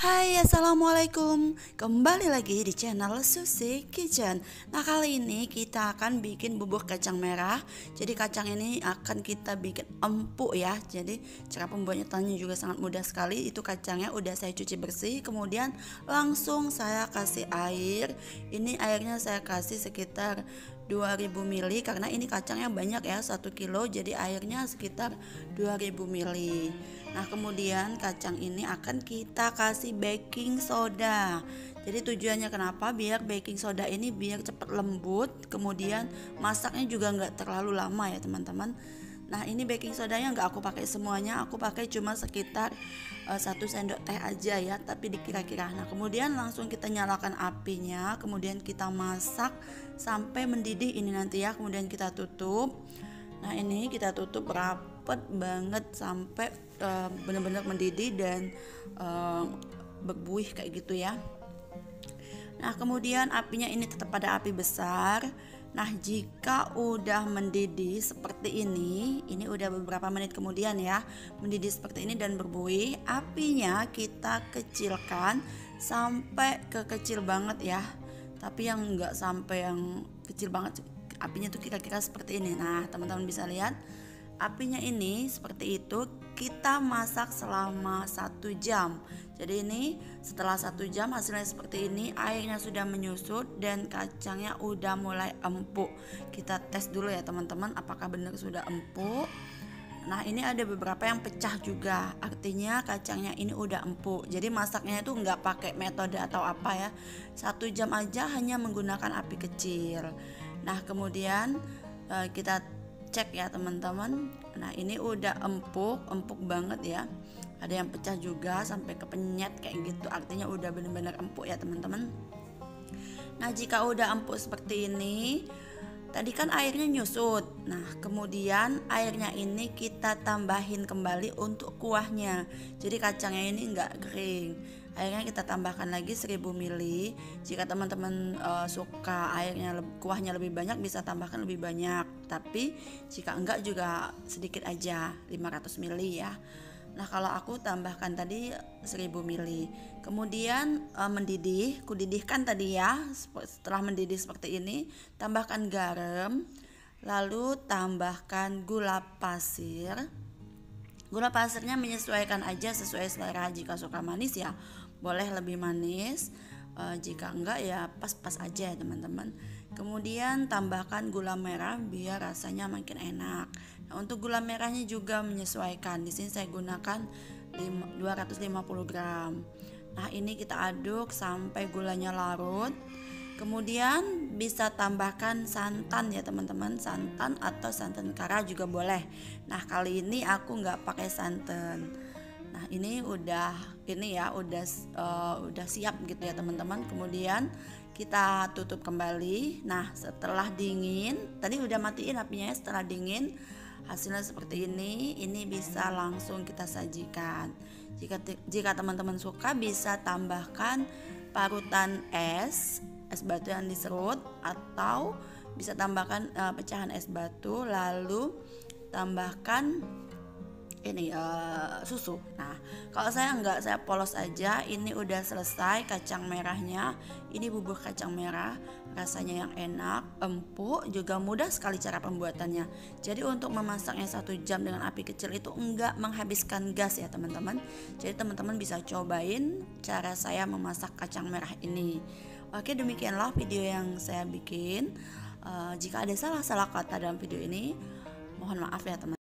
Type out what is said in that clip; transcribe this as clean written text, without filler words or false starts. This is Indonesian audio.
Hai, assalamualaikum. Kembali lagi di channel Susi Kitchen. Nah, kali ini kita akan bikin bubur kacang merah. Jadi kacang ini akan kita bikin empuk ya. Jadi cara pembuatannya juga sangat mudah sekali. Itu kacangnya udah saya cuci bersih, kemudian langsung saya kasih air. Ini airnya saya kasih sekitar 2000 ml karena ini kacangnya banyak ya, 1 kilo, jadi airnya sekitar 2000 ml. Nah, kemudian kacang ini akan kita kasih baking soda. Jadi tujuannya kenapa? Biar baking soda ini biar cepat lembut, kemudian masaknya juga nggak terlalu lama ya teman-teman. Nah, ini baking sodanya nggak aku pakai semuanya, aku pakai cuma sekitar 1 sendok teh aja ya, tapi dikira-kira. Nah, kemudian langsung kita nyalakan apinya, kemudian kita masak sampai mendidih ini nanti ya, kemudian kita tutup. Nah, ini kita tutup rapet banget sampai benar-benar mendidih dan berbuih kayak gitu ya. Nah, kemudian apinya ini tetap pada api besar. Nah, jika udah mendidih seperti ini udah beberapa menit kemudian ya, mendidih seperti ini dan berbuih, apinya kita kecilkan sampai kecil banget ya. Tapi yang enggak sampai yang kecil banget, apinya tuh kira-kira seperti ini. Nah, teman-teman bisa lihat apinya ini seperti itu. Kita masak selama 1 jam. Jadi ini setelah 1 jam hasilnya seperti ini, airnya sudah menyusut dan kacangnya udah mulai empuk. Kita tes dulu ya teman-teman, apakah benar sudah empuk. Nah, ini ada beberapa yang pecah juga, artinya kacangnya ini udah empuk. Jadi masaknya itu nggak pakai metode atau apa ya, 1 jam aja hanya menggunakan api kecil. Nah, kemudian kita cek ya teman-teman. Nah, ini udah empuk banget ya. Ada yang pecah juga sampai kepenyet kayak gitu, artinya udah benar-benar empuk ya teman-teman. Nah, jika udah empuk seperti ini, tadi kan airnya nyusut. Nah, kemudian airnya ini kita tambahin kembali untuk kuahnya. Jadi kacangnya ini enggak kering. Airnya kita tambahkan lagi 1000 ml. Jika teman-teman suka airnya kuahnya lebih banyak, bisa tambahkan lebih banyak. Tapi jika enggak juga sedikit aja, 500 ml ya. Nah, kalau aku tambahkan tadi 1000 ml. Kemudian mendidih, kudidihkan tadi ya. Setelah mendidih seperti ini, tambahkan garam, lalu tambahkan gula pasir. Gula pasirnya menyesuaikan aja sesuai selera. Jika suka manis ya boleh lebih manis, jika enggak ya pas-pas aja ya teman-teman. Kemudian tambahkan gula merah biar rasanya makin enak. Nah, untuk gula merahnya juga menyesuaikan. Di sini saya gunakan 250 gram. Nah, ini kita aduk sampai gulanya larut. Kemudian bisa tambahkan santan ya teman-teman, santan atau santan kara juga boleh. Nah, kali ini aku nggak pakai santan. Nah, ini udah siap gitu ya teman-teman. Kemudian kita tutup kembali. Nah, setelah dingin, tadi udah matiin apinya ya. Setelah dingin hasilnya seperti ini. Ini bisa langsung kita sajikan. Jika teman-teman suka bisa tambahkan parutan es batu yang diserut, atau bisa tambahkan pecahan es batu, lalu tambahkan ini susu. Nah, kalau saya enggak, saya polos aja. Ini udah selesai kacang merahnya. Ini bubur kacang merah, rasanya yang enak, empuk, juga mudah sekali cara pembuatannya. Jadi untuk memasaknya 1 jam dengan api kecil itu enggak menghabiskan gas ya teman-teman. Jadi teman-teman bisa cobain cara saya memasak kacang merah ini. Oke, demikianlah video yang saya bikin. Jika ada salah-salah kata dalam video ini, mohon maaf ya teman-teman.